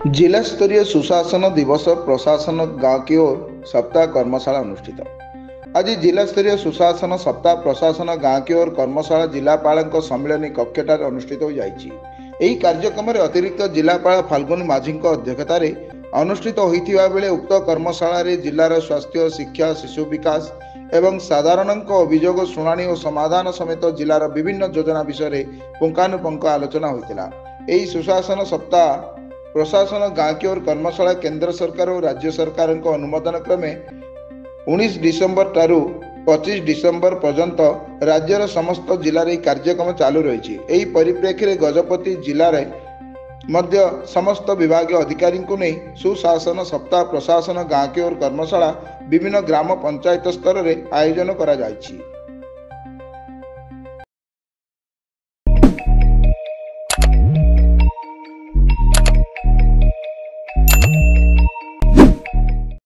जिला स्तरीय सुशासन दिवस प्रशासन गांव की ओर सप्ताह कर्मशाला अनुष्ठित। आज जिला स्तरीय सुशासन सप्ताह प्रशासन गांव की ओर कर्मशाला जिलापाल सम्मिलनी कक्षार अनुष्ठित हो जाइछि। एही कार्यक्रम में अतिरिक्त जिलापाल फाल्गुनी माझी अध्यक्षतार अनुष्ठित होइथिबा बेले उक्त कर्मशाला रे जिलार स्वास्थ्य शिक्षा शिशु विकास एवं साधारण अभियोग शुणाणी और समाधान समेत जिलार विभिन्न योजना विषय पुंखानुपुंख आलोचना होइतिला। एही सुशासन सप्ताह प्रशासन गांव की ओर कर्मशाला केंद्र सरकार और राज्य सरकार अनुमोदन क्रमे 19 डिसेम्बर ठारू 25 डिसेम्बर पर्यंत राज्यर समस्त जिले कार्यक्रम चालू रही। परिप्रेक्षी में गजपति जिले मध्य समस्त विभागीय अधिकारी को नहीं सुशासन सप्ताह प्रशासन गांव की ओर कर्मशाला विभिन्न ग्राम पंचायत स्तर में आयोजन करा जायछि।